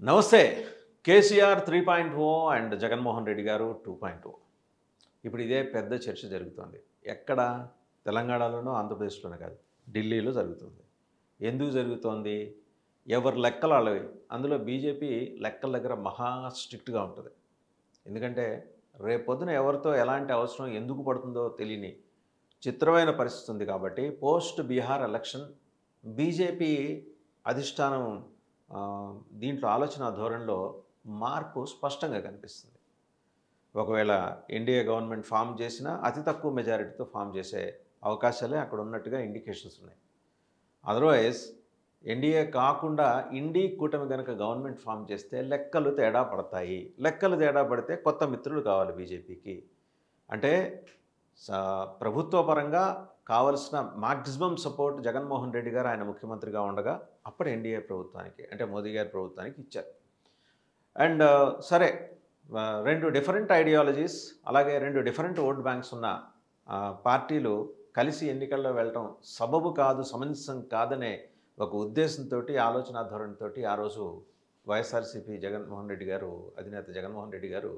నమస్తే. కేసీఆర్ 3.0 అండ్ జగన్మోహన్ రెడ్డి గారు 2.0. ఇప్పుడు ఇదే పెద్ద చర్చ జరుగుతోంది. ఎక్కడ? తెలంగాణలోనో, ఆంధ్రప్రదేశ్‌లోనో కాదు. ఢిల్లీలో జరుగుతుంది. ఎందుకు జరుగుతోంది? ఎవరి లెక్కలు ఆళ్ళవి. అందులో బీజేపీ లెక్కల దగ్గర మహా స్ట్రిక్ట్‌గా ఉంటది. ఎందుకంటే రేపొద్దున ఎవరితో ఎలాంటి అవసరం ఎందుకు పడుతుందో తెలియని చిత్రమైన పరిస్థితి ఉంది కాబట్టి పోస్ట్ బీహార్ ఎలక్షన్ బీజేపీ అధిష్టానం దీంట్లో ఆలోచన ధోరణిలో మార్పు స్పష్టంగా కనిపిస్తుంది. ఒకవేళ ఎన్డీఏ గవర్నమెంట్ ఫామ్ చేసినా అతి తక్కువ మెజారిటీతో ఫామ్ చేసే అవకాశాలే అక్కడ ఉన్నట్టుగా ఇండికేషన్స్ ఉన్నాయి. అదర్వైజ్ ఎన్డీఏ కాకుండా ఇండీ కూటమి కనుక గవర్నమెంట్ ఫామ్ చేస్తే లెక్కలు తేడా పడతాయి. లెక్కలు తేడా పడితే కొత్త మిత్రులు కావాలి బీజేపీకి. అంటే ప్రభుత్వ పరంగా కావలసిన మాక్సిమం సపోర్ట్ జగన్మోహన్ రెడ్డి గారు ఆయన ముఖ్యమంత్రిగా ఉండగా అప్పుడు ఎన్డీఏ ప్రభుత్వానికి అంటే మోదీ గారి ప్రభుత్వానికి ఇచ్చారు. అండ్ సరే, రెండు డిఫరెంట్ ఐడియాలజీస్ అలాగే రెండు డిఫరెంట్ ఓట్ బ్యాంక్స్ ఉన్న పార్టీలు కలిసి ఎన్నికల్లో వెళ్ళటం సబబు కాదు, సమంజసం కాదనే ఒక ఉద్దేశంతో ఆలోచన ధోరణితో ఆ రోజు వైఎస్ఆర్సీపీ జగన్మోహన్ రెడ్డి గారు అధినేత జగన్మోహన్ రెడ్డి గారు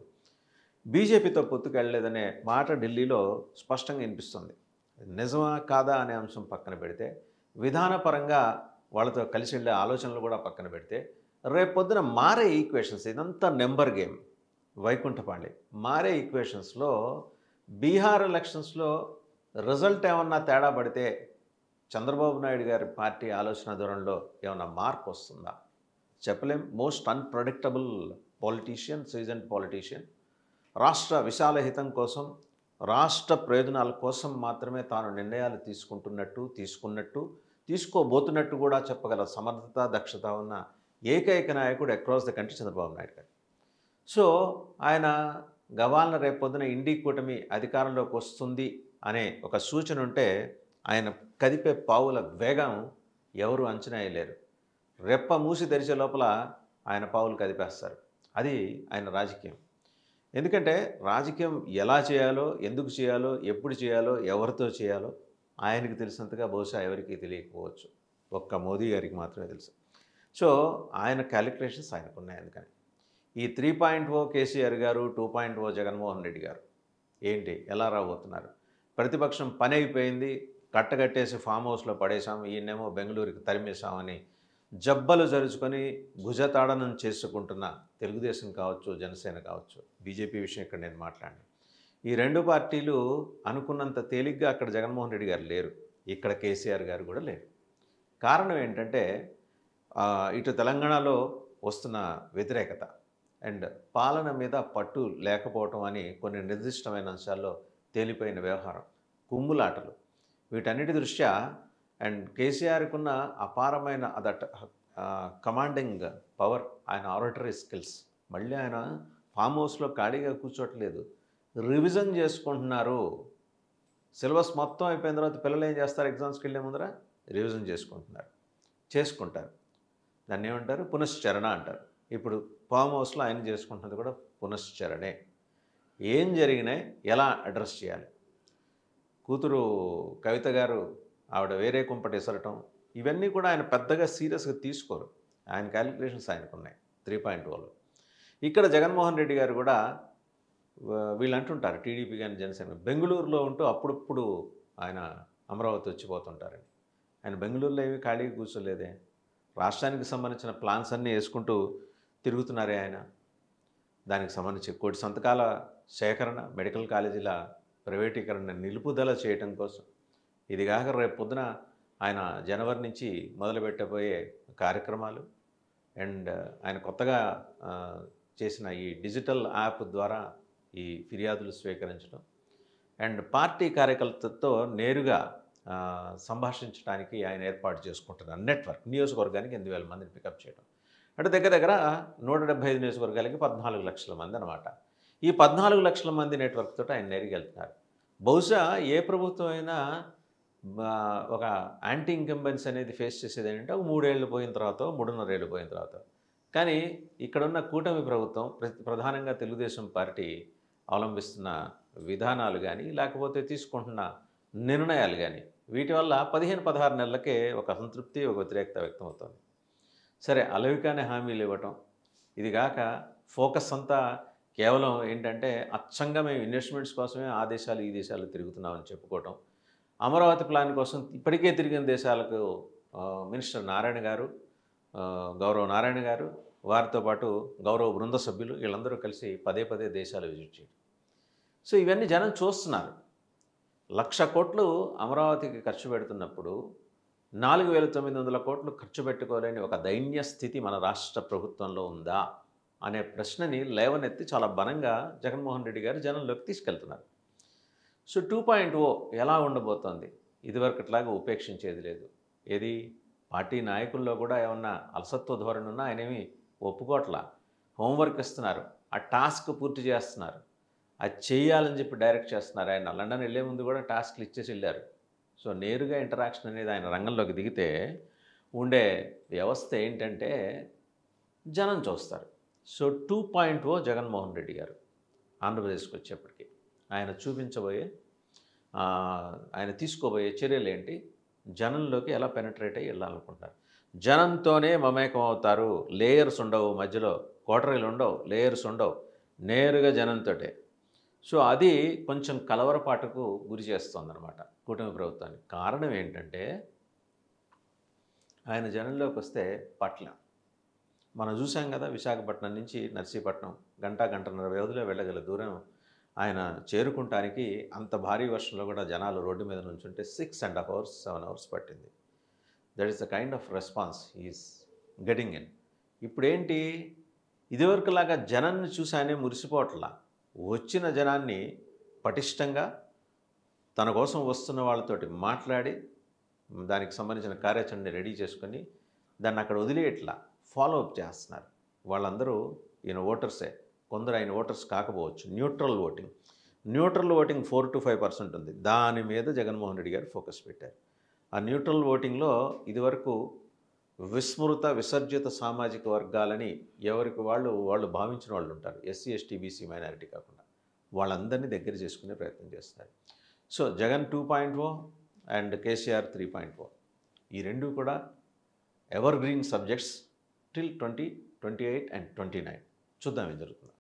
బీజేపీతో పొత్తుకు వెళ్ళలేదనే మాట ఢిల్లీలో స్పష్టంగా వినిపిస్తుంది. నిజమా కాదా అనే అంశం పక్కన పెడితే, విధానపరంగా వాళ్ళతో కలిసి వెళ్ళే ఆలోచనలు కూడా పక్కన పెడితే, రేపొద్దున మారే ఈక్వేషన్స్, ఇదంతా నెంబర్ గేమ్. వైకుంఠపాళి మారే ఈక్వేషన్స్లో బీహార్ ఎలక్షన్స్లో రిజల్ట్ ఏమన్నా తేడా పడితే చంద్రబాబు నాయుడు గారి పార్టీ ఆలోచన ధోరణిలో ఏమన్నా మార్పు వస్తుందా చెప్పలేం. Most unpredictable politician, seasoned politician, రాష్ట్ర విశాల హితం కోసం, రాష్ట్ర ప్రయోజనాల కోసం మాత్రమే తాను నిర్ణయాలు తీసుకున్నట్టు తీసుకోబోతున్నట్టు కూడా చెప్పగల సమర్థత, దక్షత ఉన్న ఏకైక నాయకుడు across the country Chandrababu Naidu గారు. సో ఆయన గవాలన రేపొద్దున ఇండీ కూటమి అధికారంలోకి వస్తుంది అనే ఒక సూచన ఉంటే ఆయన కదిపే పావుల వేగం ఎవరు అంచనా వేయలేరు. రెప్ప మూసి తెరిచే లోపల ఆయన పావులు కదిపేస్తారు. అది ఆయన రాజకీయం. ఎందుకంటే రాజకీయం ఎలా చేయాలో, ఎందుకు చేయాలో, ఎప్పుడు చేయాలో, ఎవరితో చేయాలో ఆయనకు తెలిసినంతగా బహుశా ఎవరికి తెలియకపోవచ్చు. ఒక్క మోదీ గారికి మాత్రమే తెలుసు. సో ఆయన క్యాలిక్యులేషన్స్ ఆయనకు ఉన్నాయి. అందుకని ఈ 3.0 కేసీఆర్ గారు, 2.0 జగన్మోహన్ రెడ్డి గారు ఏంటి, ఎలా రాబోతున్నారు? ప్రతిపక్షం పని అయిపోయింది, కట్టగట్టేసి ఫామ్ హౌస్లో పడేశాం, ఈయనేమో బెంగళూరుకి తరిమేశామని జబ్బలు జరుచుకొని భుజతాడనం చేసుకుంటున్న తెలుగుదేశం కావచ్చు, జనసేన కావచ్చు, బీజేపీ విషయం ఇక్కడ నేను మాట్లాడిన ఈ రెండు పార్టీలు అనుకున్నంత తేలిగ్గా అక్కడ జగన్మోహన్ రెడ్డి గారు లేరు, ఇక్కడ కేసీఆర్ గారు కూడా లేరు. కారణం ఏంటంటే ఇటు తెలంగాణలో వస్తున్న వ్యతిరేకత అండ్ పాలన మీద పట్టు లేకపోవటం అని కొన్ని నిర్దిష్టమైన అంశాల్లో తేలిపోయిన వ్యవహారం, కుమ్ములాటలు, వీటన్నిటి దృష్ట్యా అండ్ కేసీఆర్కున్న అపారమైన అదట్ కమాండింగ్ పవర్, ఆయన ఆరటరీ స్కిల్స్, మళ్ళీ ఆయన ఫామ్ హౌస్లో ఖాళీగా కూర్చోట్లేదు, రివిజన్ చేసుకుంటున్నారు. సిలబస్ మొత్తం అయిపోయిన తర్వాత పిల్లలు ఏం చేస్తారు? ఎగ్జామ్స్కి వెళ్ళే ముందర రివిజన్ చేసుకుంటారు. దాన్ని ఏమంటారు? పునశ్చరణ అంటారు. ఇప్పుడు ఫామ్ హౌస్లో ఆయన చేసుకుంటున్నది కూడా పునశ్చరణే. ఏం జరిగినాయి, ఎలా అడ్రస్ చేయాలి? కూతురు కవిత గారు ఆవిడ వేరే కుంపటి ఇసరటం, ఇవన్నీ కూడా ఆయన పెద్దగా సీరియస్గా తీసుకోరు. ఆయన క్యాలిక్యులేషన్స్ ఆయనకున్నాయి 3.0లో. ఇక్కడ జగన్మోహన్ రెడ్డి గారు కూడా వీళ్ళు అంటుంటారు, టీడీపీ కానీ జనసేన, బెంగళూరులో ఉంటూ అప్పుడప్పుడు ఆయన అమరావతి వచ్చిపోతుంటారని. ఆయన బెంగళూరులో ఏమీ ఖాళీగా కూర్చోలేదే, రాష్ట్రానికి సంబంధించిన ప్లాన్స్ అన్నీ వేసుకుంటూ తిరుగుతున్నారే ఆయన. దానికి సంబంధించి కోటి సంతకాల సేకరణ, మెడికల్ కాలేజీల ప్రైవేటీకరణ నిలుపుదల చేయటం కోసం, ఇది కాక రేపు పొద్దున ఆయన జనవరి నుంచి మొదలుపెట్టబోయే కార్యక్రమాలు అండ్ ఆయన కొత్తగా చేసిన ఈ డిజిటల్ యాప్ ద్వారా ఈ ఫిర్యాదులు స్వీకరించడం అండ్ పార్టీ కార్యకర్తలతో నేరుగా సంభాషించడానికి ఆయన ఏర్పాటు చేసుకుంటున్నారు నెట్వర్క్. నియోజకవర్గానికి 8,000 మందిని పికప్ చేయడం అంటే దగ్గర 175 నియోజకవర్గాలకి 14 లక్షల మంది అనమాట. ఈ 14 లక్షల మంది నెట్వర్క్ తోటి ఆయన నేరుగా వెళ్తున్నారు. బహుశా ఏ ప్రభుత్వం అయినా ఒక యాంటీ ఇన్కంబెన్స్ అనేది ఫేస్ చేసేది ఏంటంటే 3 ఏళ్ళు పోయిన తర్వాత, 3.5 ఏళ్ళు పోయిన తర్వాత. కానీ ఇక్కడున్న కూటమి ప్రభుత్వం, ప్రధానంగా తెలుగుదేశం పార్టీ అవలంబిస్తున్న విధానాలు కానీ, లేకపోతే తీసుకుంటున్న నిర్ణయాలు కానీ, వీటి వల్ల 15-16 నెలలకే ఒక అసంతృప్తి, ఒక వ్యతిరేకత వ్యక్తమవుతుంది. సరే, అలవికానే హామీలు ఇవ్వటం, ఇది గాక ఫోకస్ అంతా కేవలం ఏంటంటే అచ్చంగా మేము ఇన్వెస్ట్మెంట్స్ కోసమే ఆ దేశాలు, ఈ దేశాలు తిరుగుతున్నామని చెప్పుకోవటం. అమరావతి ప్లాన్ కోసం ఇప్పటికే తిరిగిన దేశాలకు మినిస్టర్ నారాయణ గారు, గౌరవ నారాయణ గారు, వారితో పాటు గౌరవ బృంద సభ్యులు వీళ్ళందరూ కలిసి పదే పదే దేశాలు విజిట్ చేయడం. సో ఇవన్నీ జనం చూస్తున్నారు. 1,00,000 కోట్లు అమరావతికి ఖర్చు పెడుతున్నప్పుడు 4,900 కోట్లు ఖర్చు పెట్టుకోలేని ఒక దైన్య స్థితి మన రాష్ట్ర ప్రభుత్వంలో ఉందా అనే ప్రశ్నని లేవనెత్తి చాలా బలంగా జగన్మోహన్ రెడ్డి గారు జనంలోకి తీసుకెళ్తున్నారు. సో 2.0 ఎలా ఉండబోతోంది? ఇదివరకట్లాగా ఉపేక్షించేది లేదు. ఏది పార్టీ నాయకుల్లో కూడా ఏమన్నా అలసత్వ ధోరణి ఉన్నా ఆయనేమి ఒప్పుకోట్లా. హోంవర్క్ ఇస్తున్నారు, ఆ టాస్క్ పూర్తి చేస్తున్నారు, అది చేయాలని చెప్పి డైరెక్ట్ చేస్తున్నారు. ఆయన లండన్ వెళ్ళే ముందు కూడా టాస్క్లు ఇచ్చేసి వెళ్ళారు. సో నేరుగా ఇంటరాక్షన్ అనేది ఆయన రంగంలోకి దిగితే ఉండే వ్యవస్థ ఏంటంటే జనం చూస్తారు. సో 2.0 జగన్మోహన్ రెడ్డి గారు ఆంధ్రప్రదేశ్కి వచ్చేప్పటికి ఆయన చూపించబోయే ఆయన తీసుకోబోయే చర్యలు ఏంటి, జనంలోకి ఎలా పెనట్రేట్ అయ్యి వెళ్ళాలనుకుంటారు. జనంతోనే మమేకం అవుతారు. లేయర్స్ ఉండవు, మధ్యలో కోటరీలు ఉండవు, లేయర్స్ ఉండవు, నేరుగా జనంతోటే. సో అది కొంచెం కలవరపాటుకు గురి చేస్తుందన్నమాట కూటమి ప్రభుత్వానికి. కారణం ఏంటంటే ఆయన జనంలోకి వస్తే పట్ల మనం చూసాం కదా, విశాఖపట్నం నుంచి నర్సీపట్నం గంటన్నర వ్యవధిలో వెళ్ళగల దూరం ఆయన చేరుకుంటానికి అంత భారీ వర్షంలో కూడా జనాలు రోడ్డు మీద నుంచుంటే 6.5 hours 7 hours పట్టింది. That is the kind of response is getting in. ఇప్పుడేంటి, ఇదివరకులాగా జనాన్ని చూసి ఆయనే మురిసిపోవట్లా. వచ్చిన జనాన్ని పటిష్టంగా తన కోసం వస్తున్న వాళ్ళతోటి మాట్లాడి దానికి సంబంధించిన కార్యాచరణని రెడీ చేసుకొని దాన్ని అక్కడ వదిలేయట్లా ఫాలోఅప్ చేస్తున్నారు. వాళ్ళందరూ ఈయన ఓటర్సే, కొందరు ఆయన ఓటర్స్ కాకపోవచ్చు. న్యూట్రల్ ఓటింగ్ 4 to 5% ఉంది. దాని మీద జగన్మోహన్ రెడ్డి గారు ఫోకస్ పెట్టారు. ఆ న్యూట్రల్ ఓటింగ్లో ఇదివరకు విస్మృత విసర్జిత సామాజిక వర్గాలని ఎవరికి వాళ్ళు భావించిన వాళ్ళు ఉంటారు, ఎస్సీ ఎస్టీ బీసీ మైనారిటీ కాకుండా, వాళ్ళందరినీ దగ్గర చేసుకునే ప్రయత్నం చేస్తారు. సో జగన్ 2.0 అండ్ కేసీఆర్ 3.0 ఈ రెండు కూడా ever green subjects till 2028 and 29. చూద్దాం ఏం జరుగుతుందో.